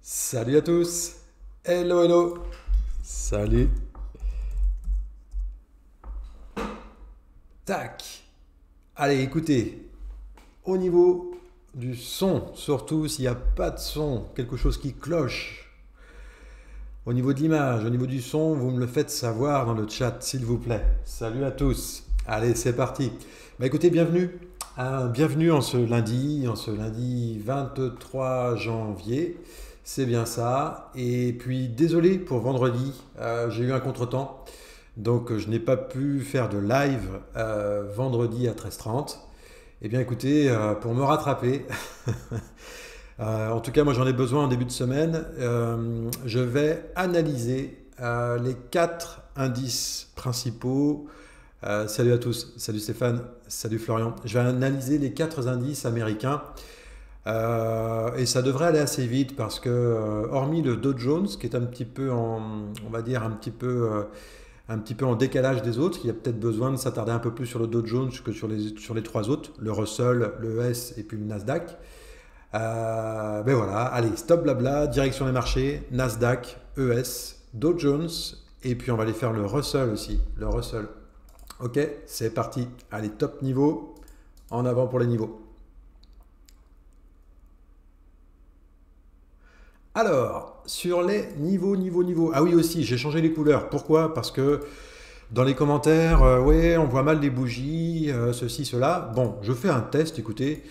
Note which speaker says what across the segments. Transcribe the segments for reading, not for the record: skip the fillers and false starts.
Speaker 1: Salut à tous. Hello, hello. Salut. Tac. Allez, écoutez. Au niveau du son, surtout s'il n'y a pas de son, quelque chose qui cloche. Au niveau de l'image, au niveau du son, vous me le faites savoir dans le chat, s'il vous plaît. Salut à tous. Allez, c'est parti. Bah écoutez, bienvenue. Bienvenue en ce lundi 23 janvier. C'est bien ça. Et puis, désolé pour vendredi, j'ai eu un contretemps. Donc, je n'ai pas pu faire de live vendredi à 13h30. Eh bien, écoutez, pour me rattraper, en tout cas, moi j'en ai besoin en début de semaine, je vais analyser les quatre indices principaux. Salut à tous, salut Stéphane, salut Florian. Je vais analyser les quatre indices américains. Et ça devrait aller assez vite parce que, hormis le Dow Jones, qui est un petit peu on va dire un petit peu en décalage des autres, il y a peut-être besoin de s'attarder un peu plus sur le Dow Jones que sur les trois autres, le Russell, le ES et puis le Nasdaq. Ben voilà, allez, stop blabla, direction les marchés, Nasdaq, ES, Dow Jones, et puis on va aller faire le Russell aussi, le Russell. Ok, c'est parti. Allez, top niveau, en avant pour les niveaux. Alors, sur les niveaux. Ah oui, aussi, j'ai changé les couleurs. Pourquoi? Parce que dans les commentaires, ouais, on voit mal les bougies, ceci, cela. Bon, je fais un test, écoutez.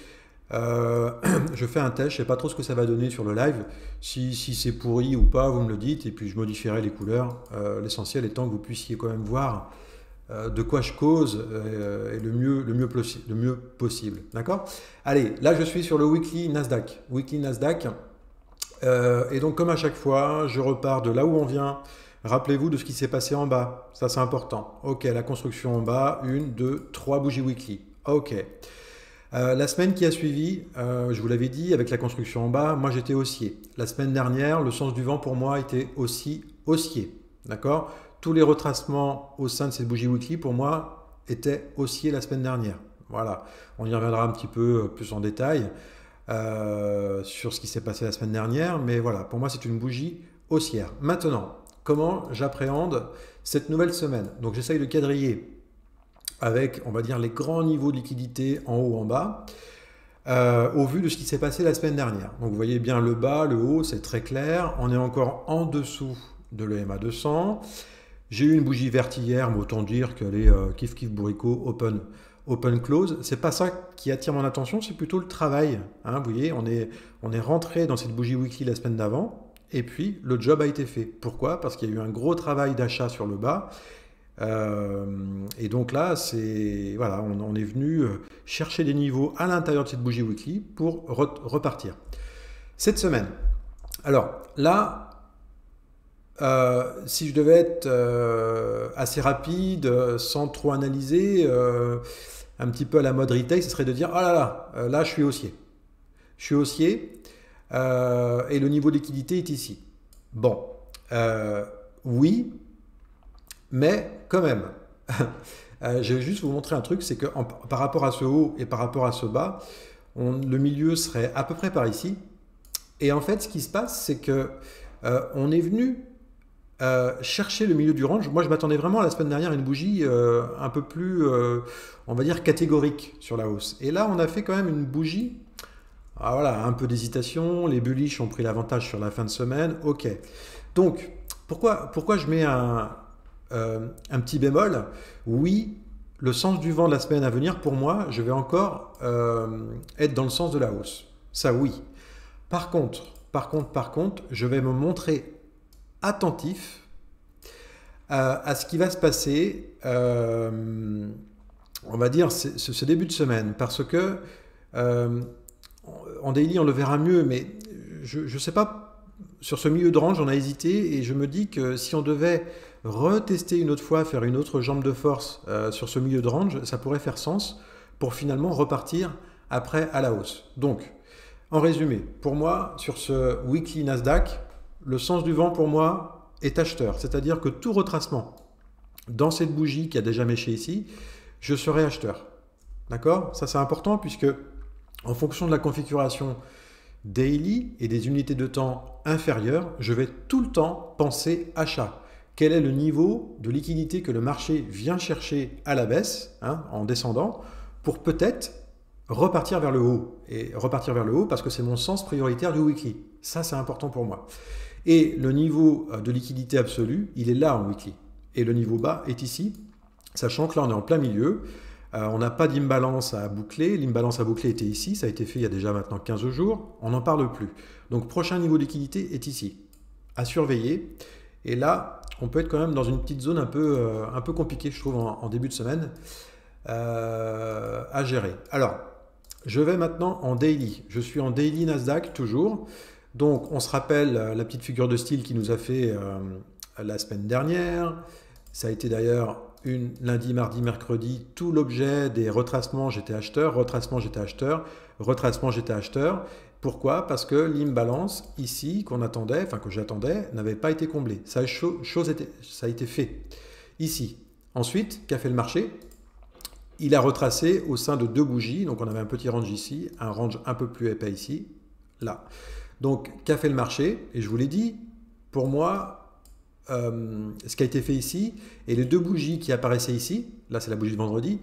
Speaker 1: Euh, je fais un test, je sais pas trop ce que ça va donner sur le live. Si c'est pourri ou pas, vous me le dites, et puis je modifierai les couleurs. L'essentiel étant que vous puissiez quand même voir de quoi je cause et le mieux possible. D'accord? Allez, là je suis sur le weekly Nasdaq. Weekly Nasdaq. Et donc, comme à chaque fois, je repars de là où on vient. Rappelez-vous de ce qui s'est passé en bas. Ça, c'est important. Ok, la construction en bas, une, deux, trois bougies weekly. Ok. La semaine qui a suivi, je vous l'avais dit, avec la construction en bas, moi j'étais haussier. La semaine dernière, le sens du vent pour moi était aussi haussier. D'accord? Tous les retracements au sein de cette bougie weekly, pour moi, étaient haussiers la semaine dernière. Voilà. On y reviendra un petit peu plus en détail sur ce qui s'est passé la semaine dernière, mais voilà, pour moi c'est une bougie haussière. Maintenant, comment j'appréhende cette nouvelle semaine? Donc j'essaye de quadriller avec, on va dire, les grands niveaux de liquidité en haut, en bas, au vu de ce qui s'est passé la semaine dernière. Donc vous voyez bien le bas, le haut, c'est très clair. On est encore en dessous de l'EMA 200. J'ai eu une bougie verte hier, mais autant dire qu'elle est kiff kiff bourricot, open close. C'est pas ça qui attire mon attention, c'est plutôt le travail. Hein, vous voyez, on est rentré dans cette bougie weekly la semaine d'avant, et puis le job a été fait. Pourquoi? Parce qu'il y a eu un gros travail d'achat sur le bas. Et donc là, c'est voilà, on est venu chercher des niveaux à l'intérieur de cette bougie weekly pour repartir. Cette semaine. Alors là, si je devais être assez rapide, sans trop analyser, un petit peu à la mode retail, ce serait de dire, ah là là, là je suis haussier. Je suis haussier et le niveau de liquidité est ici. Bon, oui, mais quand même. Je vais juste vous montrer un truc, c'est que par rapport à ce haut et par rapport à ce bas, le milieu serait à peu près par ici. Et en fait, ce qui se passe, c'est que on est venu chercher le milieu du range. Moi, je m'attendais vraiment la semaine dernière à une bougie un peu plus, on va dire, catégorique sur la hausse. Et là, on a fait quand même une bougie. Ah, voilà, un peu d'hésitation. Les bullish ont pris l'avantage sur la fin de semaine. Ok. Donc, pourquoi je mets un petit bémol? Oui, le sens du vent de la semaine à venir, pour moi, je vais encore être dans le sens de la hausse. Ça, oui. Par contre, je vais me montrer attentif à ce qui va se passer, on va dire, ce début de semaine. Parce que euh, en daily, on le verra mieux, mais je ne sais pas, sur ce milieu de range, on a hésité et je me dis que si on devait retester une autre fois, faire une autre jambe de force sur ce milieu de range, ça pourrait faire sens pour finalement repartir après à la hausse. Donc, en résumé, pour moi, sur ce weekly Nasdaq, le sens du vent pour moi est acheteur. C'est-à-dire que tout retracement dans cette bougie qui a déjà méché ici, je serai acheteur. D'accord? Ça c'est important puisque en fonction de la configuration daily et des unités de temps inférieures, je vais tout le temps penser achat. Quel est le niveau de liquidité que le marché vient chercher à la baisse, hein, en descendant, pour peut-être repartir vers le haut. Et repartir vers le haut parce que c'est mon sens prioritaire du weekly. Ça, c'est important pour moi. Et le niveau de liquidité absolue, il est là en weekly. Et le niveau bas est ici, sachant que là, on est en plein milieu. On n'a pas d'imbalance à boucler. L'imbalance à boucler était ici. Ça a été fait il y a déjà maintenant 15 jours. On n'en parle plus. Donc, prochain niveau de liquidité est ici. À surveiller. Et là, on peut être quand même dans une petite zone un peu compliquée, je trouve, en début de semaine à gérer. Alors, je vais maintenant en daily. Je suis en daily Nasdaq toujours. Donc, on se rappelle la petite figure de style qui nous a fait la semaine dernière. Ça a été d'ailleurs lundi, mardi, mercredi, tout l'objet des retracements, j'étais acheteur, retracement, j'étais acheteur, retracement, j'étais acheteur. Pourquoi? Parce que l'imbalance ici qu'on attendait, enfin que j'attendais, n'avait pas été comblée. Ça a été fait ici. Ensuite, qu'a fait le marché? Il a retracé au sein de deux bougies. Donc on avait un petit range ici, un range un peu plus épais ici, là. Donc qu'a fait le marché? Et je vous l'ai dit, pour moi, ce qui a été fait ici, et les deux bougies qui apparaissaient ici, là c'est la bougie de vendredi,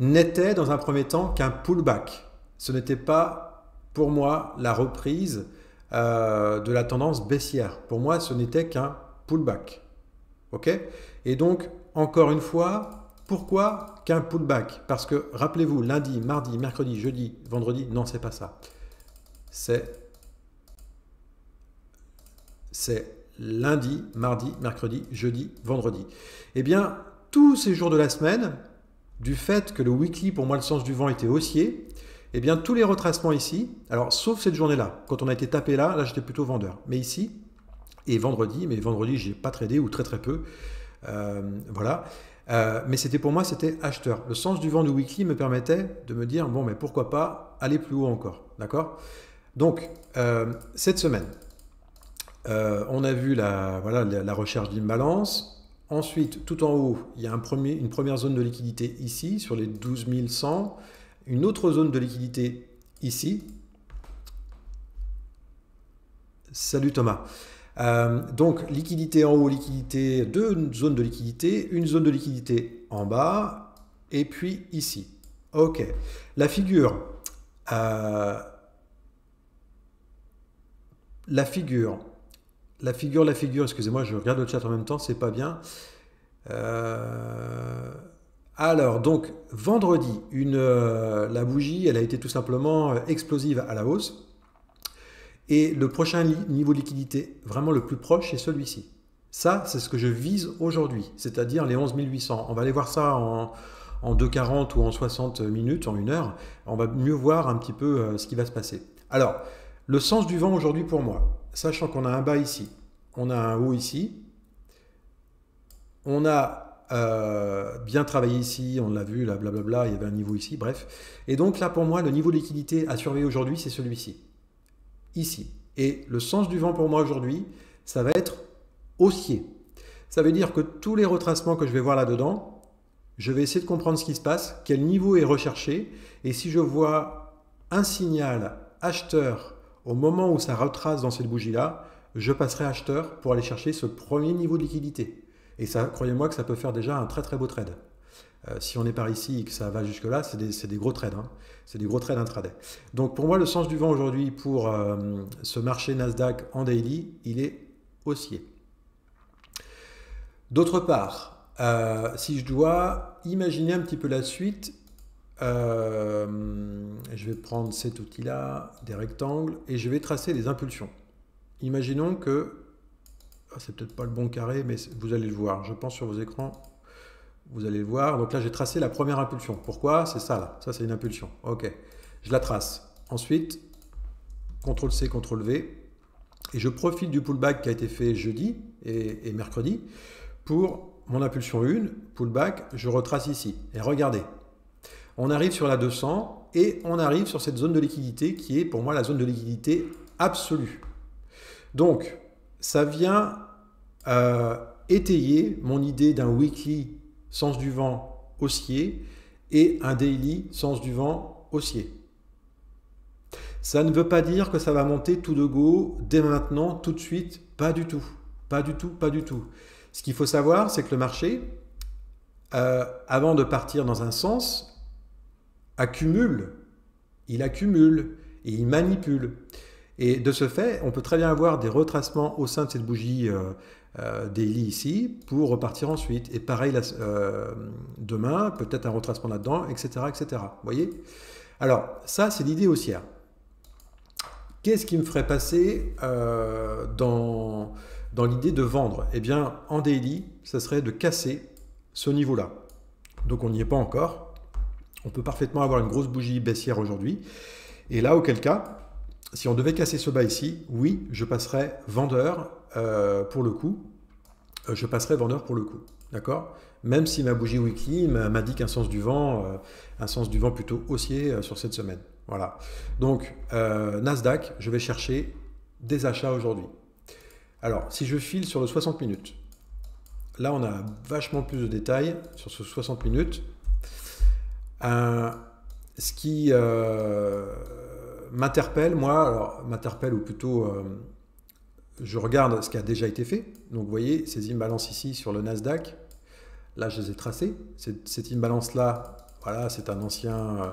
Speaker 1: n'étaient dans un premier temps qu'un pullback. Ce n'était pas, pour moi, la reprise de la tendance baissière. Pour moi, ce n'était qu'un pullback. Ok? Et donc, encore une fois, pourquoi qu'un pullback? Parce que, rappelez-vous, lundi, mardi, mercredi, jeudi, vendredi, non, c'est pas ça. C'est lundi, mardi, mercredi, jeudi, vendredi. Eh bien, tous ces jours de la semaine, du fait que le weekly, pour moi, le sens du vent était haussier, eh bien, tous les retracements ici, alors, sauf cette journée-là, quand on a été tapé là j'étais plutôt vendeur. Mais ici, et vendredi, je n'ai pas tradé ou très très peu, voilà. Mais pour moi, c'était acheteur. Le sens du vent du weekly me permettait de me dire, bon, mais pourquoi pas aller plus haut encore, d'accord? Donc, cette semaine, on a vu la recherche d'imbalance. Ensuite, tout en haut, il y a une première zone de liquidité ici, sur les 12 100. Une autre zone de liquidité ici. Salut Thomas. Donc, liquidité en haut, liquidité, deux zones de liquidité, une zone de liquidité en bas, et puis ici. Ok. La figure, excusez-moi, je regarde le chat en même temps, c'est pas bien. Alors, donc, vendredi, la bougie, elle a été tout simplement explosive à la hausse. Et le prochain niveau de liquidité, vraiment le plus proche, c'est celui-ci. Ça, c'est ce que je vise aujourd'hui, c'est-à-dire les 11 800. On va aller voir ça en 2,40 ou en 60 minutes, en 1 heure. On va mieux voir un petit peu ce qui va se passer. Alors, le sens du vent aujourd'hui pour moi, sachant qu'on a un bas ici, on a un haut ici, on a bien travaillé ici, on l'a vu, là, blablabla, il y avait un niveau ici, bref. Et donc là, pour moi, le niveau de liquidité à surveiller aujourd'hui, c'est celui-ci, ici. Et le sens du vent pour moi aujourd'hui, ça va être haussier. Ça veut dire que tous les retracements que je vais voir là-dedans, je vais essayer de comprendre ce qui se passe, quel niveau est recherché, et si je vois un signal acheteur au moment où ça retrace dans cette bougie-là, je passerai acheteur pour aller chercher ce premier niveau de liquidité. Et ça, croyez-moi que ça peut faire déjà un très très beau trade. Si on est par ici et que ça va jusque-là, c'est des gros trades. Hein. C'est des gros trades intraday. Donc pour moi, le sens du vent aujourd'hui pour ce marché Nasdaq en daily, il est haussier. D'autre part, si je dois imaginer un petit peu la suite, je vais prendre cet outil-là, des rectangles, et je vais tracer les impulsions. Imaginons que, c'est peut-être pas le bon carré, mais vous allez le voir, je pense sur vos écrans, vous allez le voir. Donc là, j'ai tracé la première impulsion. Pourquoi? C'est ça là, ça c'est une impulsion. Ok, je la trace. Ensuite, CTRL-C, CTRL-V, et je profite du pullback qui a été fait jeudi et mercredi pour mon impulsion 1, pullback, je retrace ici. Et regardez, on arrive sur la 200 et on arrive sur cette zone de liquidité qui est pour moi la zone de liquidité absolue. Donc, ça vient étayer mon idée d'un weekly sens du vent haussier et un daily sens du vent haussier. Ça ne veut pas dire que ça va monter tout de go, dès maintenant, tout de suite, pas du tout. Pas du tout, pas du tout. Ce qu'il faut savoir, c'est que le marché, avant de partir dans un sens, accumule. Il accumule et il manipule. Et de ce fait, on peut très bien avoir des retracements au sein de cette bougie daily ici pour repartir ensuite. Et pareil, demain, peut-être un retracement là-dedans, etc., etc. Vous voyez? Alors, ça, c'est l'idée haussière. Qu'est-ce qui me ferait passer dans l'idée de vendre? Eh bien, en daily, ça serait de casser ce niveau-là. Donc, on n'y est pas encore. On peut parfaitement avoir une grosse bougie baissière aujourd'hui. Et là, auquel cas, si on devait casser ce bas ici, oui, je passerais vendeur pour le coup. Je passerais vendeur pour le coup. D'accord? Même si ma bougie weekly m'indique un sens du vent plutôt haussier sur cette semaine. Voilà. Donc, Nasdaq, je vais chercher des achats aujourd'hui. Alors, si je file sur le 60 minutes, là, on a vachement plus de détails sur ce 60 minutes. Ce qui m'interpelle, moi, alors m'interpelle ou plutôt je regarde ce qui a déjà été fait. Donc vous voyez ces imbalances ici sur le Nasdaq, là je les ai tracées. Cette imbalance-là, voilà, c'est un ancien,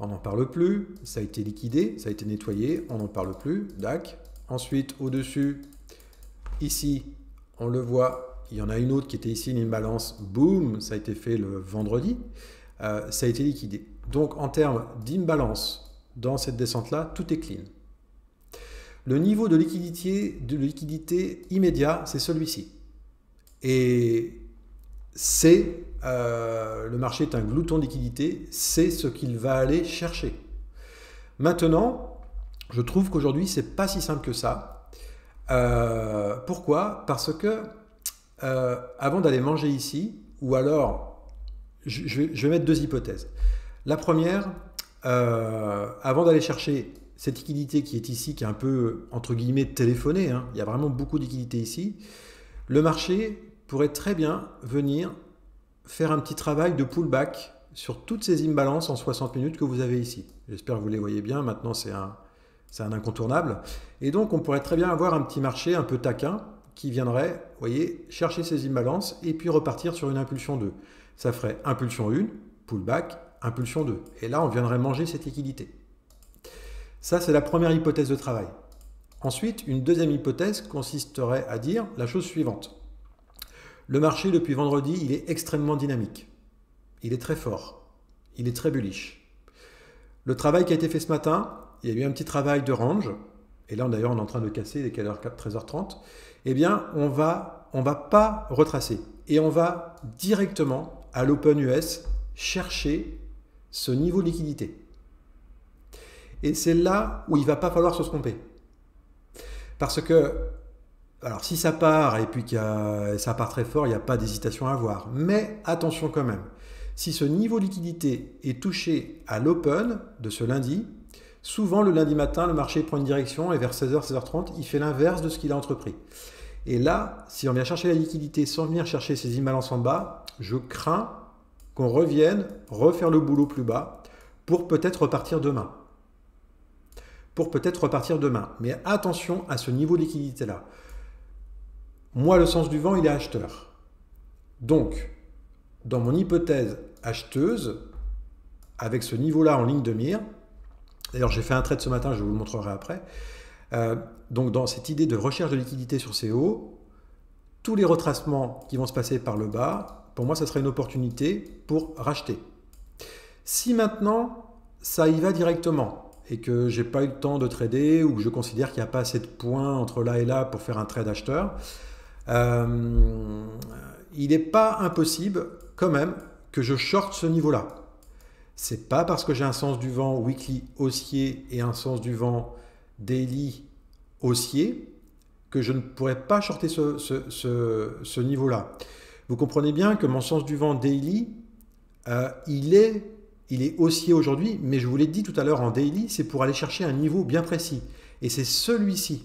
Speaker 1: on n'en parle plus, ça a été liquidé, ça a été nettoyé, on n'en parle plus, DAC. Ensuite au-dessus, ici, on le voit, il y en a une autre qui était ici, une imbalance, boum, ça a été fait le vendredi. Ça a été liquidé. Donc en termes d'imbalance dans cette descente-là, tout est clean. Le niveau de liquidité immédiat, c'est celui-ci. Et c'est le marché est un glouton de liquidité, c'est ce qu'il va aller chercher. Maintenant, je trouve qu'aujourd'hui, c'est pas si simple que ça. Pourquoi? Parce que avant d'aller manger ici, ou alors je vais mettre deux hypothèses. La première, avant d'aller chercher cette liquidité qui est ici, qui est un peu, entre guillemets, téléphonée, hein, il y a vraiment beaucoup de liquidité ici, le marché pourrait très bien venir faire un petit travail de pullback sur toutes ces imbalances en 60 minutes que vous avez ici. J'espère que vous les voyez bien, maintenant c'est un incontournable. Et donc on pourrait très bien avoir un petit marché un peu taquin qui viendrait, vous voyez, chercher ces imbalances et puis repartir sur une impulsion 2. Ça ferait impulsion 1, pullback, impulsion 2. Et là, on viendrait manger cette liquidité. Ça, c'est la première hypothèse de travail. Ensuite, une deuxième hypothèse consisterait à dire la chose suivante. Le marché, depuis vendredi, il est extrêmement dynamique. Il est très fort. Il est très bullish. Le travail qui a été fait ce matin, il y a eu un petit travail de range. Et là, d'ailleurs, on est en train de casser, il est quelle heure, 13h30. Eh bien, on va pas retracer. Et on va directement à l'Open US chercher ce niveau de liquidité. Et c'est là où il ne va pas falloir se tromper. Parce que, alors si ça part et puis ça part très fort, il n'y a pas d'hésitation à avoir. Mais attention quand même, si ce niveau de liquidité est touché à l'Open de ce lundi, souvent le lundi matin, le marché prend une direction et vers 16h, 16h30, il fait l'inverse de ce qu'il a entrepris. Et là, si on vient chercher la liquidité sans venir chercher ces imbalances en bas, je crains qu'on revienne refaire le boulot plus bas pour peut-être repartir demain. Mais attention à ce niveau de liquidité-là. Moi, le sens du vent, il est acheteur. Donc, dans mon hypothèse acheteuse, avec ce niveau-là en ligne de mire, d'ailleurs, j'ai fait un trade ce matin, je vous le montrerai après. Donc, dans cette idée de recherche de liquidité sur ces hauts, tous les retracements qui vont se passer par le bas, pour moi, ça serait une opportunité pour racheter. Si maintenant, ça y va directement et que j'ai pas eu le temps de trader ou que je considère qu'il n'y a pas assez de points entre là et là pour faire un trade acheteur, il n'est pas impossible quand même que je shorte ce niveau-là. C'est pas parce que j'ai un sens du vent weekly haussier et un sens du vent daily haussier que je ne pourrais pas shorter ce niveau-là. Vous comprenez bien que mon sens du vent daily, il est haussier aujourd'hui, mais je vous l'ai dit tout à l'heure en daily, c'est pour aller chercher un niveau bien précis. Et c'est celui-ci.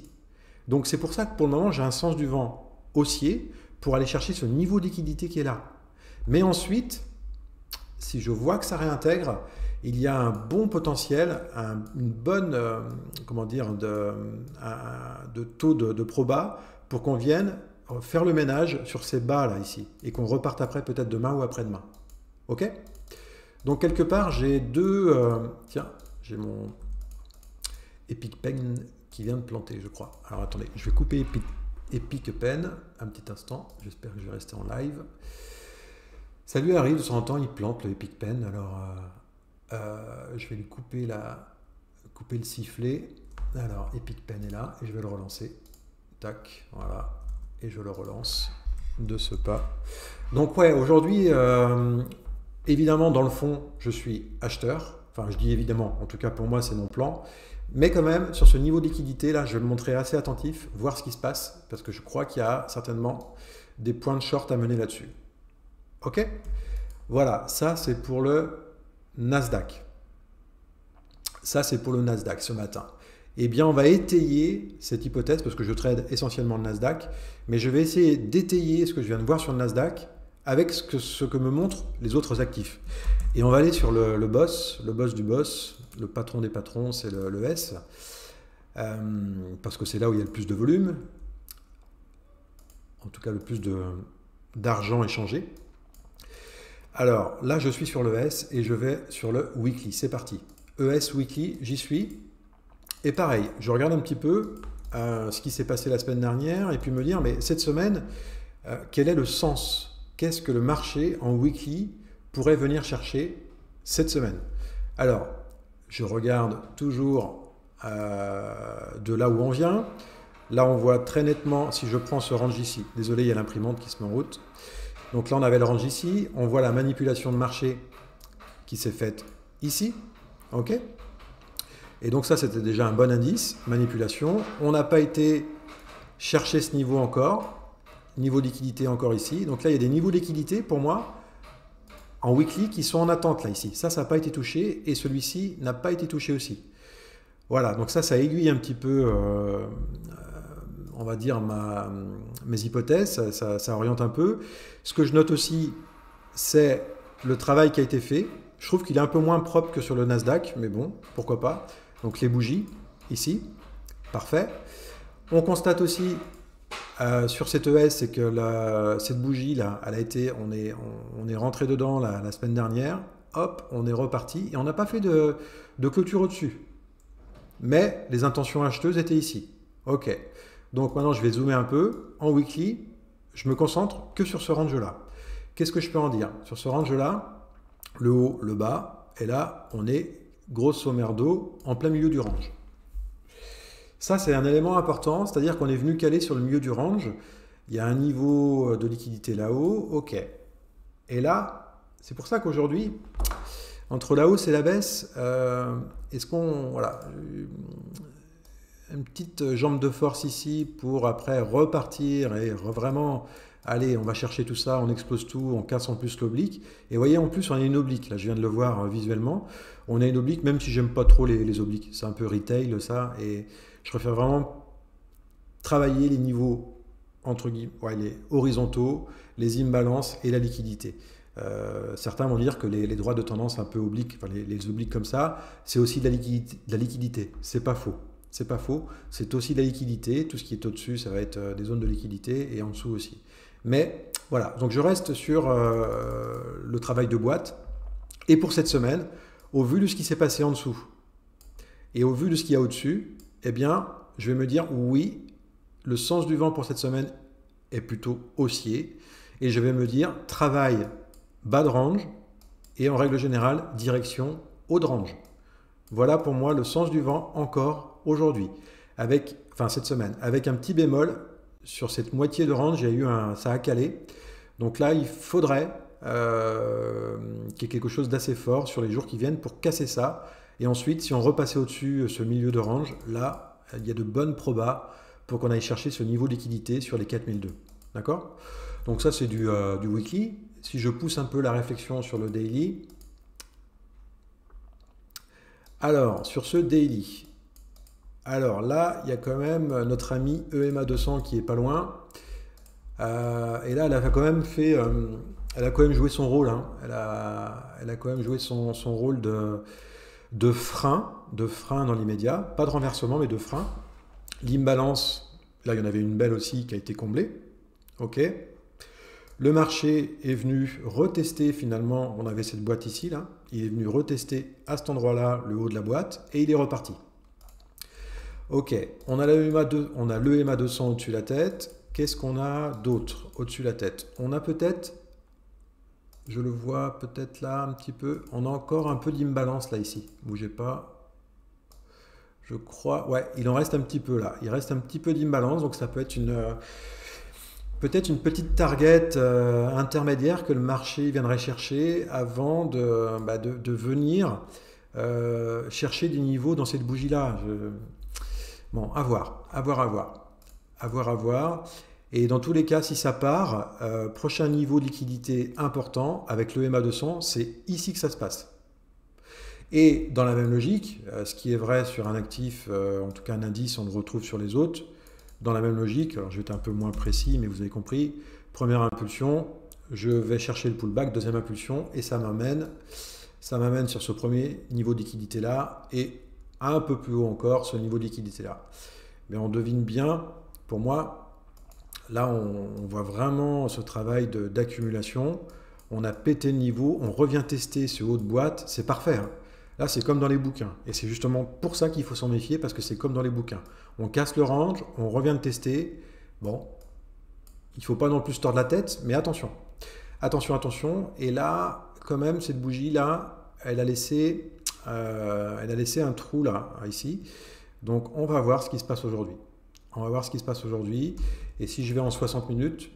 Speaker 1: Donc c'est pour ça que pour le moment, j'ai un sens du vent haussier pour aller chercher ce niveau de liquidité qui est là. Mais ensuite, si je vois que ça réintègre, il y a un bon potentiel, une bonne, comment dire, de taux de proba pour qu'on vienne faire le ménage sur ces bas là ici et qu'on reparte après peut-être demain ou après-demain. Ok? Donc quelque part j'ai deux, tiens, j'ai mon Epic Pen qui vient de planter, je crois. Alors attendez, je vais couper Epic Pen un petit instant. J'espère que je vais rester en live. Ça lui arrive de temps en temps, il plante le Epic Pen. Alors je vais lui couper le sifflet. Alors Epic Pen est là et je vais le relancer. Tac, voilà. Et je le relance de ce pas. Donc ouais, aujourd'hui, évidemment, dans le fond, je suis acheteur. Enfin, je dis évidemment, en tout cas pour moi, c'est mon plan. Mais quand même, sur ce niveau de liquidité, là, je vais me montrer assez attentif, voir ce qui se passe, parce que je crois qu'il y a certainement des points de short à mener là-dessus. Ok? Voilà, ça c'est pour le Nasdaq. Ça c'est pour le Nasdaq ce matin. Eh bien, on va étayer cette hypothèse, parce que je trade essentiellement le Nasdaq, mais je vais essayer d'étayer ce que je viens de voir sur le Nasdaq avec ce que me montrent les autres actifs. Et on va aller sur le boss du boss, le patron des patrons, c'est le S, parce que c'est là où il y a le plus de volume, en tout cas le plus d'argent échangé. Alors là, je suis sur le S et je vais sur le Weekly, c'est parti. ES Weekly, j'y suis. Et pareil, je regarde un petit peu ce qui s'est passé la semaine dernière et puis me dire, mais cette semaine, quel est le sens? Qu'est-ce que le marché en weekly pourrait venir chercher cette semaine? Alors, je regarde toujours de là où on vient. Là, on voit très nettement, si je prends ce range ici, désolé, il y a l'imprimante qui se met en route. Donc là, on avait le range ici. On voit la manipulation de marché qui s'est faite ici. OK? Et donc ça, c'était déjà un bon indice, manipulation. On n'a pas été chercher ce niveau encore, niveau de liquidité encore ici. Donc là, il y a des niveaux de liquidité pour moi en weekly qui sont en attente là ici. Ça n'a pas été touché et celui-ci n'a pas été touché aussi. Voilà, donc ça aiguille un petit peu, on va dire, mes hypothèses, ça oriente un peu. Ce que je note aussi, c'est le travail qui a été fait. Je trouve qu'il est un peu moins propre que sur le Nasdaq, mais bon, pourquoi pas. Donc les bougies, ici, parfait. On constate aussi sur cette ES, c'est que cette bougie-là, on est rentré dedans la semaine dernière, hop, on est reparti, et on n'a pas fait de clôture au-dessus. Mais les intentions acheteuses étaient ici. Ok, donc maintenant je vais zoomer un peu. En weekly, je me concentre que sur ce range-là. Qu'est-ce que je peux en dire? Sur ce range-là, le haut, le bas, et là, on est grosso merdo en plein milieu du range. Ça, c'est un élément important, c'est-à-dire qu'on est venu caler sur le milieu du range. Il y a un niveau de liquidité là-haut, ok. Et là, c'est pour ça qu'aujourd'hui, entre la hausse et la baisse, est-ce qu'on... Voilà, une petite jambe de force ici pour après repartir et vraiment... Allez, on va chercher tout ça, on explose tout, on casse en plus l'oblique. Et vous voyez, en plus, on a une oblique. Là, je viens de le voir visuellement. On a une oblique, même si j'aime pas trop les obliques. C'est un peu retail, ça. Et je préfère vraiment travailler les niveaux, entre guillemets, ouais, les horizontaux, les imbalances et la liquidité. Certains vont dire que les droits de tendance un peu obliques, enfin les obliques comme ça, c'est aussi de la liquidité. C'est pas faux. C'est pas faux. C'est aussi de la liquidité. Tout ce qui est au-dessus, ça va être des zones de liquidité et en dessous aussi. Mais voilà, donc je reste sur le travail de boîte. Et pour cette semaine, au vu de ce qui s'est passé en dessous et au vu de ce qu'il y a au-dessus, eh bien, je vais me dire oui, le sens du vent pour cette semaine est plutôt haussier. Et je vais me dire travail bas de range et en règle générale, direction haut de range. Voilà pour moi le sens du vent encore aujourd'hui, cette semaine, avec un petit bémol. Sur cette moitié de range, ça a calé. Donc là, il faudrait qu'il y ait quelque chose d'assez fort sur les jours qui viennent pour casser ça. Et ensuite, si on repassait au-dessus ce milieu de range, là, il y a de bonnes probas pour qu'on aille chercher ce niveau de liquidité sur les 4002. D'accord? Donc ça, c'est du weekly. Si je pousse un peu la réflexion sur le daily. Alors, sur ce daily... Alors là, il y a quand même notre ami EMA 200 qui est pas loin. Et là, elle a quand même fait elle a quand même joué son rôle, hein. Elle a quand même joué son rôle de frein dans l'immédiat. Pas de renversement, mais de frein. L'imbalance, là, il y en avait une belle aussi qui a été comblée. OK. Le marché est venu retester finalement, on avait cette boîte ici, là. Il est venu retester à cet endroit-là le haut de la boîte et il est reparti. OK. On a le EMA 200 au-dessus de la tête. Qu'est-ce qu'on a d'autre au-dessus de la tête? On a peut-être, je le vois peut-être là un petit peu, on a encore un peu d'imbalance là ici. Bougez pas. Je crois, ouais, il en reste un petit peu là. Il reste un petit peu d'imbalance, donc ça peut être peut-être une petite target intermédiaire que le marché viendrait chercher avant de venir chercher des niveaux dans cette bougie-là. Bon, à voir, à voir, à voir. À voir, à voir. Et dans tous les cas, si ça part, prochain niveau de liquidité important avec le EMA 200, c'est ici que ça se passe. Et dans la même logique, ce qui est vrai sur un actif, en tout cas un indice, on le retrouve sur les autres. Dans la même logique, alors je vais être un peu moins précis, mais vous avez compris, première impulsion, je vais chercher le pullback, deuxième impulsion, et ça m'amène sur ce premier niveau de liquidité là, et un peu plus haut encore, ce niveau de liquidité là. Mais on devine bien, pour moi, là on voit vraiment ce travail d'accumulation, on a pété le niveau, on revient tester ce haut de boîte, c'est parfait, hein. Là, c'est comme dans les bouquins. Et c'est justement pour ça qu'il faut s'en méfier, parce que c'est comme dans les bouquins. On casse le range, on revient de tester. Bon, il ne faut pas non plus se tordre la tête, mais attention. Attention, attention. Et là, quand même, cette bougie-là, elle a laissé un trou là, ici. Donc, on va voir ce qui se passe aujourd'hui. On va voir ce qui se passe aujourd'hui. Et si je vais en 60 minutes,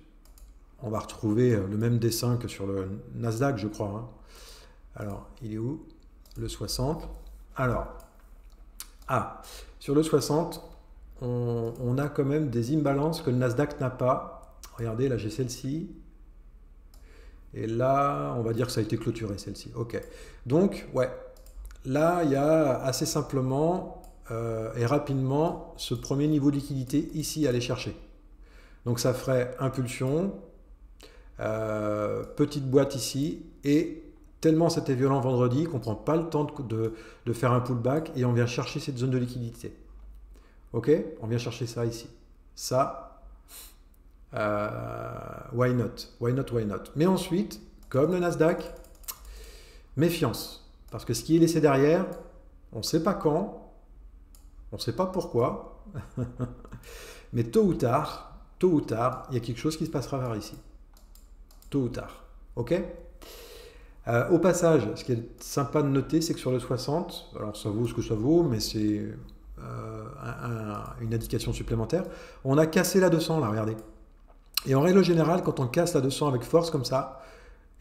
Speaker 1: on va retrouver le même dessin que sur le Nasdaq, je crois, hein. Alors, il est où ? Le 60. Alors, sur le 60, on a quand même des imbalances que le Nasdaq n'a pas. Regardez, là j'ai celle-ci. Et là, on va dire que ça a été clôturé, celle-ci. OK. Donc, ouais, là, il y a assez simplement et rapidement ce premier niveau de liquidité ici à aller chercher. Donc, ça ferait impulsion, petite boîte ici et tellement c'était violent vendredi qu'on ne prend pas le temps de faire un pullback et on vient chercher cette zone de liquidité. Ok? On vient chercher ça ici. Ça, why not? Why not? Why not? Mais ensuite, comme le Nasdaq, méfiance. Parce que ce qui est laissé derrière, on ne sait pas quand, on ne sait pas pourquoi, mais tôt ou tard, il y a quelque chose qui se passera vers ici. Tôt ou tard. Ok? Au passage, ce qui est sympa de noter, c'est que sur le 60, alors ça vaut ce que ça vaut, mais c'est une indication supplémentaire, on a cassé la 200 là, regardez. Et en règle générale, quand on casse la 200 avec force comme ça,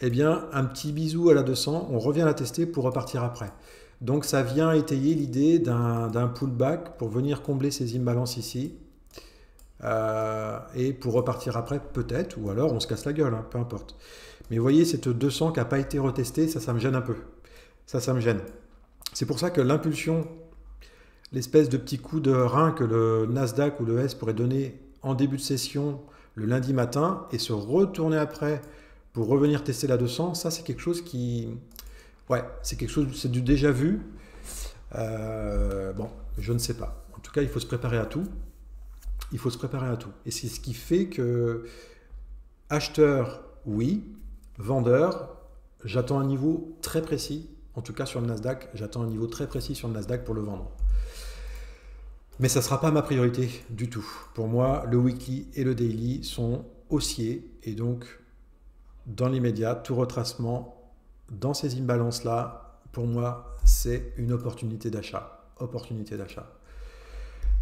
Speaker 1: eh bien, un petit bisou à la 200, on revient la tester pour repartir après. Donc ça vient étayer l'idée d'un pullback pour venir combler ces imbalances ici. Et pour repartir après, peut-être, ou alors on se casse la gueule, hein, peu importe. Mais vous voyez, cette 200 qui n'a pas été retestée, ça me gêne un peu. Ça me gêne. C'est pour ça que l'impulsion, l'espèce de petit coup de rein que le Nasdaq ou le S pourrait donner en début de session le lundi matin et se retourner après pour revenir tester la 200, ça c'est quelque chose qui... Ouais, c'est quelque chose, c'est du déjà vu. Bon, je ne sais pas. En tout cas, il faut se préparer à tout. Il faut se préparer à tout. Et c'est ce qui fait que acheteur, oui, vendeur, j'attends un niveau très précis. En tout cas sur le Nasdaq, j'attends un niveau très précis sur le Nasdaq pour le vendre. Mais ça ne sera pas ma priorité du tout. Pour moi, le weekly et le daily sont haussiers. Et donc, dans l'immédiat, tout retracement dans ces imbalances-là, pour moi, c'est une opportunité d'achat. Opportunité d'achat.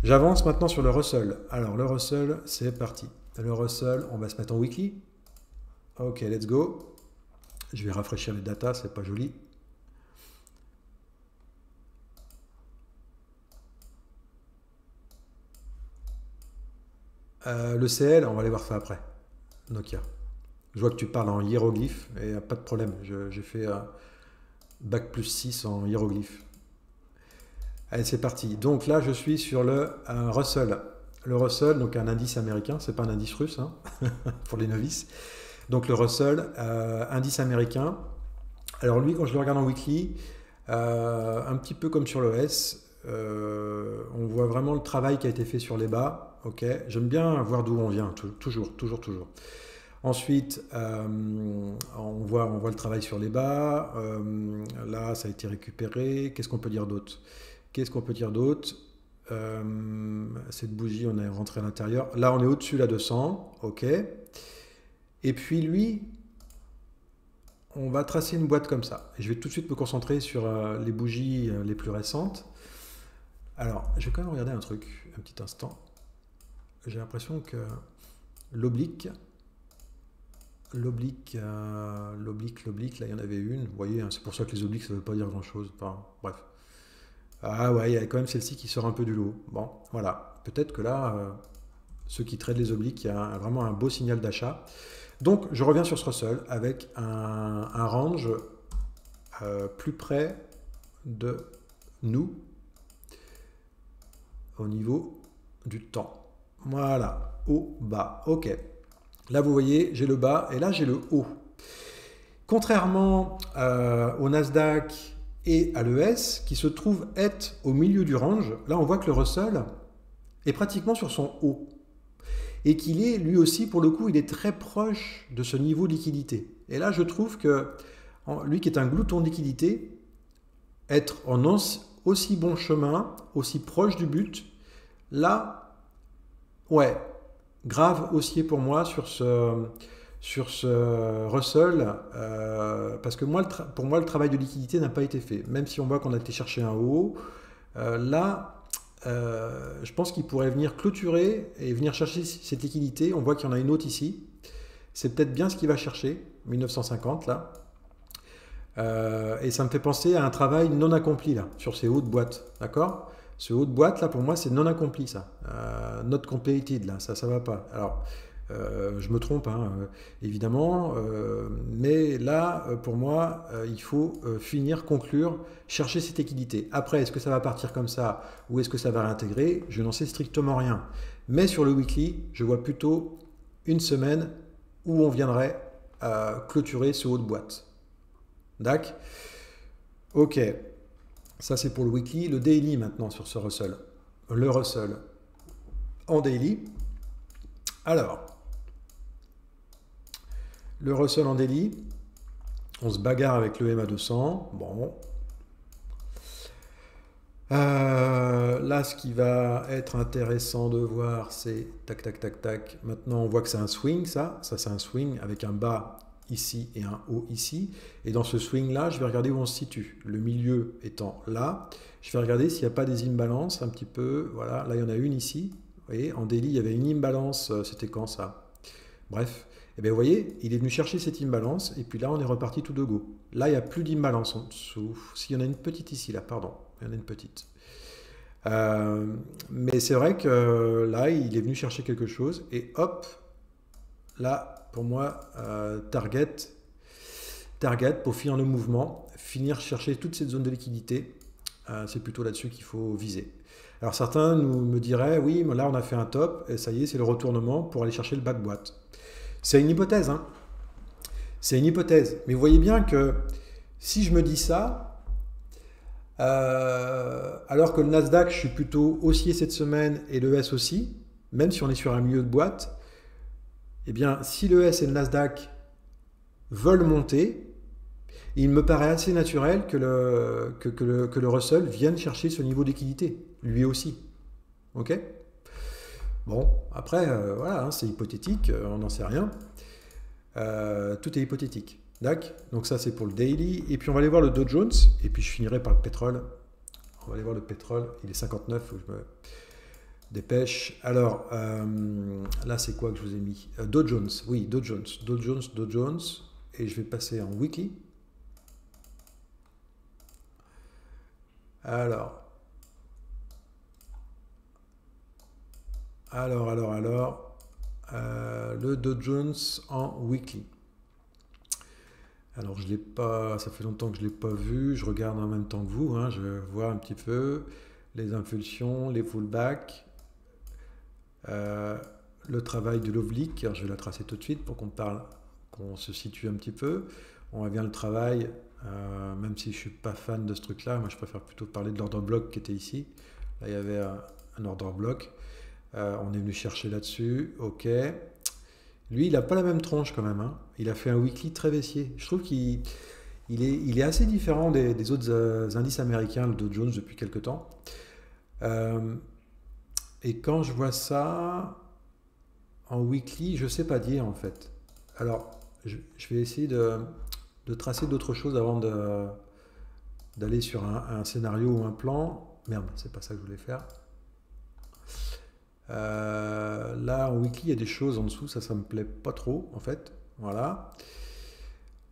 Speaker 1: J'avance maintenant sur le Russell. Alors, le Russell, c'est parti. Le Russell, on va se mettre en weekly. Ok, let's go. Je vais rafraîchir les datas, c'est pas joli. Le CL, on va aller voir ça après. Nokia. Je vois que tu parles en hiéroglyphe, et pas de problème. J'ai fait bac plus 6 en hiéroglyphe. Allez, c'est parti. Donc là, je suis sur le Russell. Le Russell, donc un indice américain, c'est pas un indice russe, hein, pour les novices. Donc le Russell, indice américain. Alors lui, quand je le regarde en weekly, un petit peu comme sur l'ES, on voit vraiment le travail qui a été fait sur les bas. Ok, j'aime bien voir d'où on vient, toujours, toujours, toujours. Ensuite, on voit le travail sur les bas. Là, ça a été récupéré. Qu'est-ce qu'on peut dire d'autre? Qu'est-ce qu'on peut dire d'autre? Cette bougie, on est rentré à l'intérieur. Là, on est au-dessus, là, de 100. Ok. Et puis lui, on va tracer une boîte comme ça. Et je vais tout de suite me concentrer sur les bougies les plus récentes. Alors, je vais quand même regarder un truc, un petit instant. J'ai l'impression que l'oblique, l'oblique, là, il y en avait une. Vous voyez, hein, c'est pour ça que les obliques, ça ne veut pas dire grand-chose. Enfin, bref. Ah ouais, il y a quand même celle-ci qui sort un peu du lot. Bon, voilà. Peut-être que là, ceux qui traitent les obliques, il y a vraiment un beau signal d'achat. Donc, je reviens sur ce Russell avec un range plus près de nous au niveau du temps. Voilà, haut, bas. Ok. Là, vous voyez, j'ai le bas et là, j'ai le haut. Contrairement au Nasdaq et à l'ES, qui se trouve être au milieu du range, là, on voit que le Russell est pratiquement sur son haut. Et qu'il est, lui aussi, pour le coup, il est très proche de ce niveau de liquidité. Et là, je trouve que lui qui est un glouton de liquidité, être en aussi bon chemin, aussi proche du but, là, ouais, grave haussier pour moi sur ce Russell, parce que moi, pour moi, le travail de liquidité n'a pas été fait. Même si on voit qu'on a été chercher un haut, là, je pense qu'il pourrait venir clôturer et venir chercher cette liquidité. On voit qu'il y en a une autre ici. C'est peut-être bien ce qu'il va chercher, 1950 là. Et ça me fait penser à un travail non accompli là, sur ces hauts de boîte. D'accord? Ce haut de boîte là, pour moi, c'est non accompli ça. Not completed là, ça va pas. Alors, je me trompe, hein, évidemment, mais là, pour moi, il faut finir, conclure, chercher cette équité. Après, est-ce que ça va partir comme ça ou est-ce que ça va réintégrer? Je n'en sais strictement rien. Mais sur le weekly, je vois plutôt une semaine où on viendrait clôturer ce haut de boîte. D'accord? Ok, ça c'est pour le weekly. Le daily maintenant sur ce Russell. Le Russell en daily. Alors, le Russell en daily, on se bagarre avec le MA200. Bon. Là, ce qui va être intéressant de voir, c'est tac, tac, tac, tac. Maintenant, on voit que c'est un swing, ça. Ça, c'est un swing avec un bas ici et un haut ici. Et dans ce swing-là, je vais regarder où on se situe. Le milieu étant là. Je vais regarder s'il n'y a pas des imbalances un petit peu. Voilà, là, il y en a une ici. Vous voyez, en daily, il y avait une imbalance. C'était quand ça? Bref. Et bien, vous voyez, il est venu chercher cette imbalance, et puis là, on est reparti tout de go. Là, il n'y a plus d'imbalance en dessous. S'il y en a une petite ici, là, pardon. Il y en a une petite. Mais c'est vrai que là, il est venu chercher quelque chose, et hop, là, pour moi, target pour finir le mouvement, finir chercher toute cette zone de liquidité, c'est plutôt là-dessus qu'il faut viser. Alors certains me diraient, oui, mais là, on a fait un top, et ça y est, c'est le retournement pour aller chercher le bas de boîte. C'est une hypothèse, hein. C'est une hypothèse. Mais vous voyez bien que si je me dis ça, alors que le Nasdaq, je suis plutôt haussier cette semaine et le S aussi, même si on est sur un milieu de boîte, eh bien, si le S et le Nasdaq veulent monter, il me paraît assez naturel que le Russell vienne chercher ce niveau d'équité, lui aussi. Ok? Bon, après, voilà, hein, c'est hypothétique, on n'en sait rien. Tout est hypothétique. D'accord? Donc ça, c'est pour le daily. Et puis, on va aller voir le Dow Jones. Et puis, je finirai par le pétrole. On va aller voir le pétrole. Il est 59, il faut que je me dépêche. Alors, là, c'est quoi que je vous ai mis? Dow Jones, oui, Dow Jones. Dow Jones. Et je vais passer en weekly. Alors, le Dow Jones en weekly. Alors je l'ai pas, ça fait longtemps que je l'ai pas vu. Je regarde en même temps que vous, hein, je vois un petit peu les impulsions, les pullbacks, le travail de l'oblique. Alors je vais la tracer tout de suite pour qu'on parle qu'on se situe un petit peu. On voit bien le travail, même si je ne suis pas fan de ce truc-là. Moi, je préfère plutôt parler de l'order block qui était ici. Là, il y avait un order block. On est venu chercher là-dessus. OK. Lui, il n'a pas la même tronche quand même, hein. Il a fait un weekly très baissier. Je trouve qu'il est assez différent des autres indices américains, le Dow Jones, depuis quelques temps. Et quand je vois ça en weekly, je ne sais pas dire en fait. Alors, je vais essayer de tracer d'autres choses avant d'aller sur un scénario ou un plan. Merde, c'est pas ça que je voulais faire. Là, en weekly, il y a des choses en dessous, ça me plaît pas trop en fait. Voilà.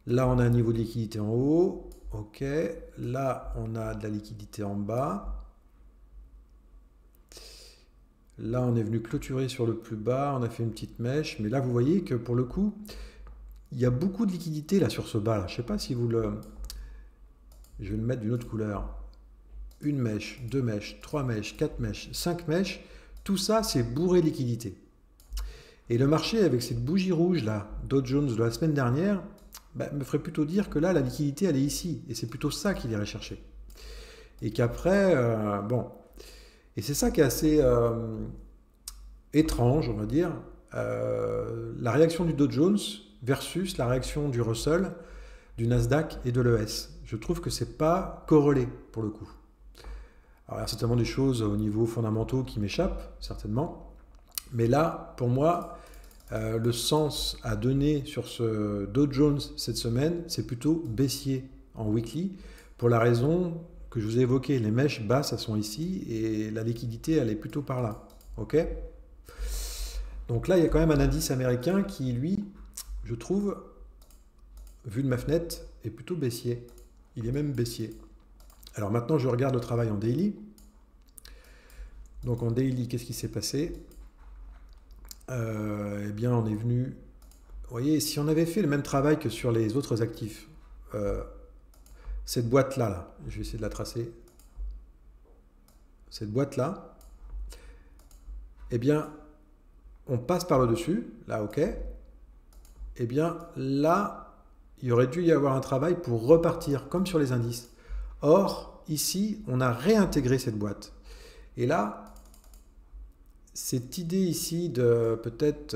Speaker 1: Là, on a un niveau de liquidité en haut. OK. Là, on a de la liquidité en bas. Là, on est venu clôturer sur le plus bas. On a fait une petite mèche. Mais là, vous voyez que pour le coup, il y a beaucoup de liquidité là sur ce bas. Là. Je ne sais pas si vous le... Je vais le mettre d'une autre couleur. Une mèche, deux mèches, trois mèches, quatre mèches, cinq mèches. Tout ça, c'est bourré de liquidité. Et le marché, avec cette bougie rouge là, Dow Jones de la semaine dernière, me ferait plutôt dire que là, la liquidité, elle est ici. Et c'est plutôt ça qu'il irait chercher. Et qu'après, bon. Et c'est ça qui est assez étrange, on va dire. La réaction du Dow Jones versus la réaction du Russell, du Nasdaq et de l'ES. Je trouve que c'est pas corrélé pour le coup. Alors, il y a certainement des choses au niveau fondamentaux qui m'échappent, certainement. Mais là, pour moi, le sens à donner sur ce Dow Jones cette semaine, c'est plutôt baissier en weekly, pour la raison que je vous ai évoquée. Les mèches basses, elles sont ici, et la liquidité, elle est plutôt par là. OK ? Donc là, il y a quand même un indice américain qui, lui, je trouve, vu de ma fenêtre, est plutôt baissier. Il est même baissier. Alors maintenant, je regarde le travail en daily. Donc en daily, qu'est-ce qui s'est passé ? Eh bien, on est venu... Vous voyez, si on avait fait le même travail que sur les autres actifs, cette boîte-là, là, je vais essayer de la tracer. Cette boîte-là, eh bien, on passe par le dessus, là, OK. Eh bien, là, il aurait dû y avoir un travail pour repartir, comme sur les indices. Or, ici, on a réintégré cette boîte. Et là, cette idée ici de peut-être...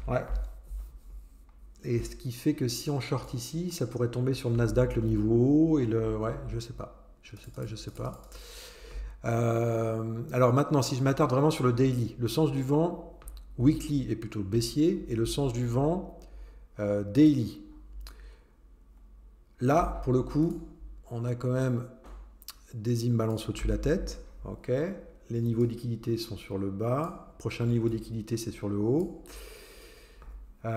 Speaker 1: ouais. Et ce qui fait que si on short ici, ça pourrait tomber sur le Nasdaq, le niveau haut, et le... Ouais, je sais pas. Je sais pas. Alors maintenant, si je m'attarde vraiment sur le daily, le sens du vent, weekly est plutôt baissier, et le sens du vent, daily. Là, pour le coup, on a quand même des imbalances au-dessus de la tête. OK. Les niveaux de liquidité sont sur le bas. Prochain niveau de liquidité, c'est sur le haut. On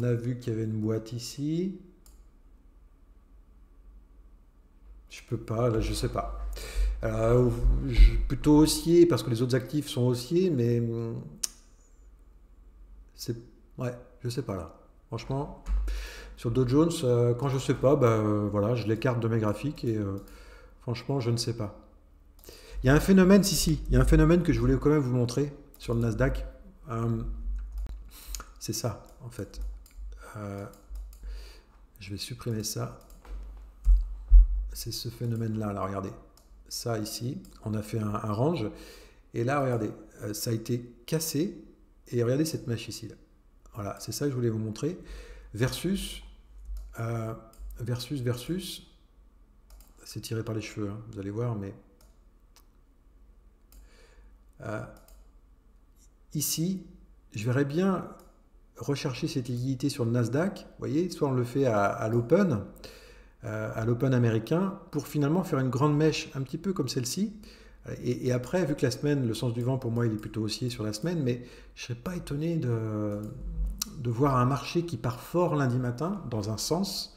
Speaker 1: a vu qu'il y avait une boîte ici. Je peux pas, là, je sais pas. Plutôt haussier parce que les autres actifs sont haussiers, mais c'est... Ouais, je sais pas là. Franchement, sur Dow Jones, quand je sais pas, voilà, je l'écarte de mes graphiques et franchement, je ne sais pas. Il y a un phénomène, il y a un phénomène que je voulais quand même vous montrer sur le Nasdaq. C'est ça, en fait. Je vais supprimer ça. C'est ce phénomène-là. Là, regardez. Ça, ici, on a fait un range. Et là, regardez, ça a été cassé. Et regardez cette mèche ici. Là. Voilà, c'est ça que je voulais vous montrer. Versus. C'est tiré par les cheveux, hein, vous allez voir, mais... ici, je verrais bien rechercher cette liquidité sur le Nasdaq. Vous voyez, soit on le fait à l'open américain, pour finalement faire une grande mèche un petit peu comme celle-ci. Et après, vu que la semaine, le sens du vent pour moi, il est plutôt haussier sur la semaine, mais je ne serais pas étonné de voir un marché qui part fort lundi matin, dans un sens,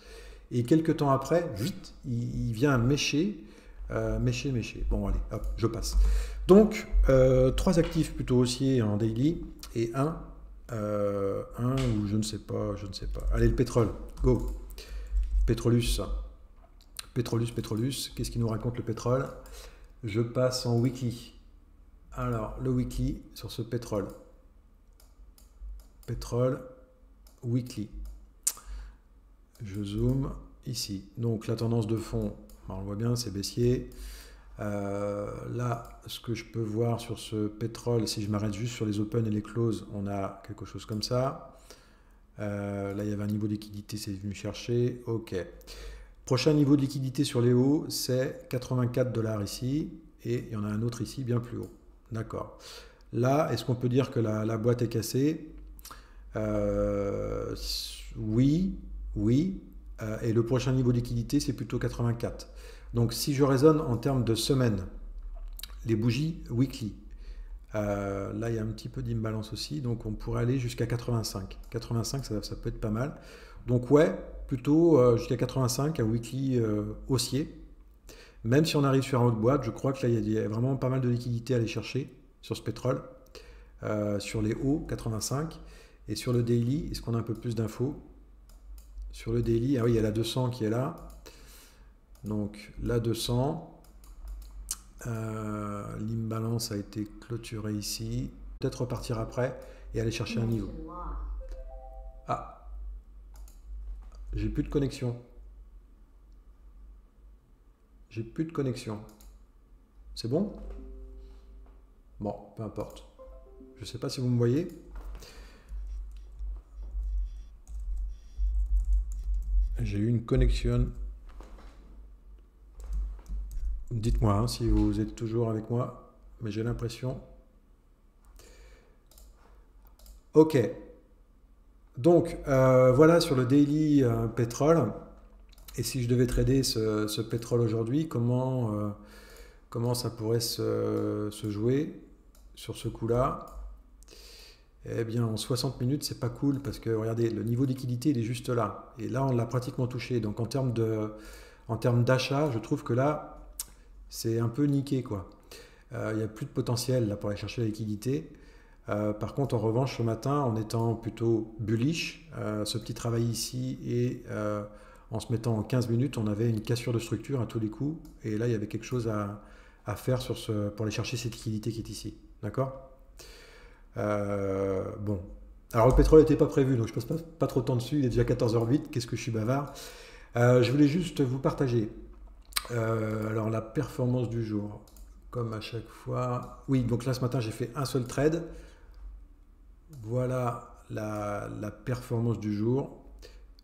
Speaker 1: et quelques temps après, vite, il vient mécher. Bon, allez, hop, je passe. Donc, 3 actifs plutôt haussiers en daily et un où je ne sais pas. Allez, le pétrole, go. Petrolus. Qu'est-ce qu'il nous raconte le pétrole? Je passe en weekly. Alors, le weekly sur ce pétrole. Pétrole, weekly. Je zoome ici. Donc, la tendance de fond, on le voit bien, c'est baissier. Là, ce que je peux voir sur ce pétrole, si je m'arrête juste sur les open et les close, on a quelque chose comme ça. Là, il y avait un niveau de liquidité, c'est venu chercher. Ok. Prochain niveau de liquidité sur les hauts, c'est 84 $ ici. Et il y en a un autre ici, bien plus haut. D'accord. Là, est-ce qu'on peut dire que la boîte est cassée? Oui, oui. Et le prochain niveau de liquidité, c'est plutôt 84. Donc, si je raisonne en termes de semaine, les bougies weekly, là, il y a un petit peu d'imbalance aussi, donc on pourrait aller jusqu'à 85. 85, ça peut être pas mal. Donc ouais, plutôt jusqu'à 85, un weekly haussier. Même si on arrive sur un haut de boîte, je crois que là, il y a vraiment pas mal de liquidités à aller chercher sur ce pétrole. Sur les hauts, 85. Et sur le daily, est-ce qu'on a un peu plus d'infos? Sur le daily, ah oui, il y a la 200 qui est là. Donc la 200. L'imbalance a été clôturée ici. Peut-être repartir après et aller chercher un niveau. Ah, j'ai plus de connexion. J'ai plus de connexion. C'est bon? Bon, peu importe. Je ne sais pas si vous me voyez. J'ai eu une connexion. Dites-moi hein, si vous êtes toujours avec moi, mais j'ai l'impression. Ok. Donc, voilà sur le daily pétrole. Et si je devais trader ce pétrole aujourd'hui, comment ça pourrait se jouer sur ce coup-là? Eh bien, en 60 minutes, c'est pas cool parce que regardez, le niveau de liquidité, il est juste là. Et là, on l'a pratiquement touché. Donc, en termes d'achat, je trouve que là, c'est un peu niqué, quoi. Il n'y a plus de potentiel là pour aller chercher la liquidité. Par contre, en revanche, ce matin, en étant plutôt bullish, ce petit travail ici et en se mettant en 15 minutes, on avait une cassure de structure à tous les coups. Et là, il y avait quelque chose à faire pour aller chercher cette liquidité qui est ici. D'accord? Bon. Alors, le pétrole n'était pas prévu, donc je passe pas trop de temps dessus. Il est déjà 14h08. Qu'est-ce que je suis bavard? Je voulais juste vous partager. Alors, la performance du jour. Comme à chaque fois. Oui, donc là, ce matin, j'ai fait un seul trade. Voilà la performance du jour.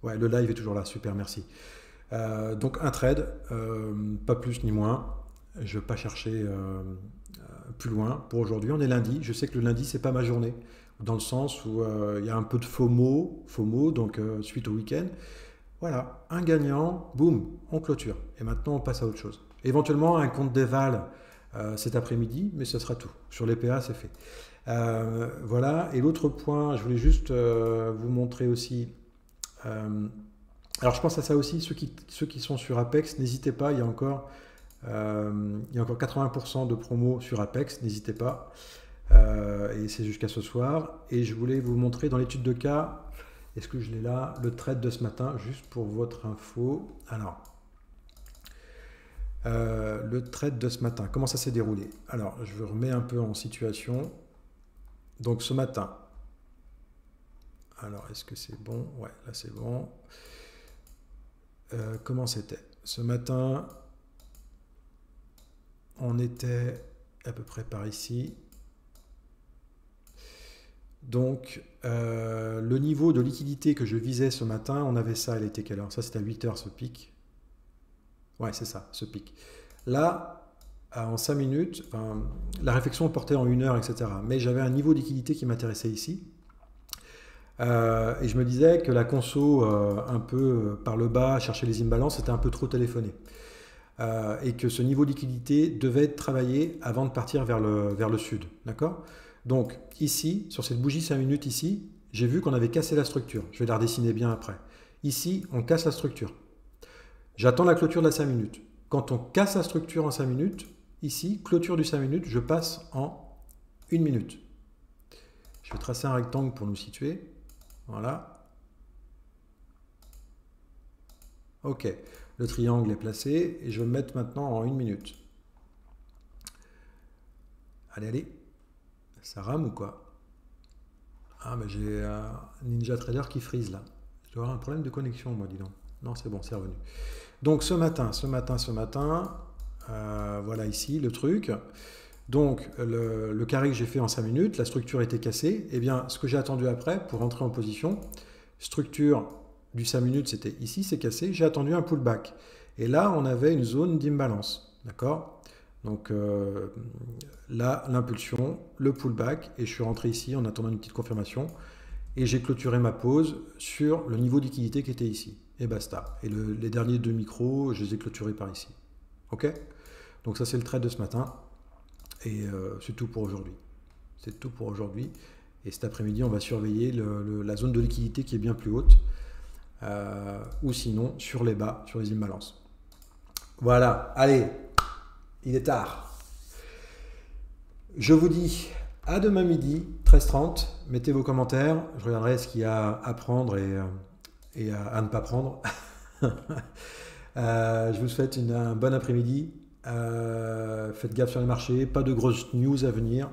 Speaker 1: Ouais, le live est toujours là, super, merci. Donc un trade, pas plus ni moins. Je ne vais pas chercher plus loin. Pour aujourd'hui, on est lundi. Je sais que le lundi, c'est pas ma journée. Dans le sens où il y a un peu de FOMO, donc suite au week-end. Voilà, un gagnant, boum, on clôture. Et maintenant, on passe à autre chose. Éventuellement, un compte d'éval cet après-midi, mais ce sera tout. Sur les PA, c'est fait. Voilà, et l'autre point, je voulais juste vous montrer aussi. Alors je pense à ça aussi, ceux qui sont sur Apex, n'hésitez pas, il y a encore 80% de promo sur Apex, n'hésitez pas. Et c'est jusqu'à ce soir. Et je voulais vous montrer dans l'étude de cas, est-ce que je l'ai là, le trade de ce matin, juste pour votre info. Alors, le trade de ce matin, comment ça s'est déroulé? Alors, je vous remets un peu en situation. Donc ce matin, alors est-ce que c'est bon? Ouais, là c'est bon. Comment c'était? Ce matin, on était à peu près par ici. Donc le niveau de liquidité que je visais ce matin, on avait ça, elle était quelle heure? Ça c'était à 8 heures ce pic. Ouais, c'est ça, ce pic. Là, en 5 minutes, enfin, la réflexion portait en 1 heure, etc. Mais j'avais un niveau de liquidité qui m'intéressait ici. Et je me disais que la conso, un peu par le bas, chercher les imbalances, c'était un peu trop téléphoné. Et que ce niveau de liquidité devait être travaillé avant de partir vers le sud. D'accord? Donc ici, sur cette bougie 5 minutes ici, j'ai vu qu'on avait cassé la structure. Je vais la redessiner bien après. Ici, on casse la structure. J'attends la clôture de la 5 minutes. Quand on casse la structure en 5 minutes, ici, clôture du 5 minutes, je passe en 1 minute. Je vais tracer un rectangle pour nous situer. Voilà. Ok. Le triangle est placé et je vais me mettre maintenant en 1 minute. Allez, allez. Ça rame ou quoi? Ah, mais j'ai Ninja Trader qui freeze là. Je dois avoir un problème de connexion, moi, dis donc. Non, c'est bon, c'est revenu. Donc ce matin, voilà ici le truc. Donc le carré que j'ai fait en 5 minutes, la structure était cassée. Eh bien, ce que j'ai attendu après pour rentrer en position, structure du 5 minutes, c'était ici, c'est cassé. J'ai attendu un pullback. Et là, on avait une zone d'imbalance. D'accord? Donc là, l'impulsion, le pullback, et je suis rentré ici en attendant une petite confirmation. Et j'ai clôturé ma pause sur le niveau de liquidité qui était ici. Et basta. Et les derniers deux micros, je les ai clôturés par ici. Ok? Donc ça, c'est le trade de ce matin. Et c'est tout pour aujourd'hui. C'est tout pour aujourd'hui. Et cet après-midi, on va surveiller la zone de liquidité qui est bien plus haute. Ou sinon, sur les bas, sur les imbalances. Voilà. Allez, il est tard. Je vous dis à demain midi, 13h30. Mettez vos commentaires. Je regarderai ce qu'il y a à prendre et à ne pas prendre. Je vous souhaite un bon après-midi. Faites gaffe sur les marchés. Pas de grosses news à venir.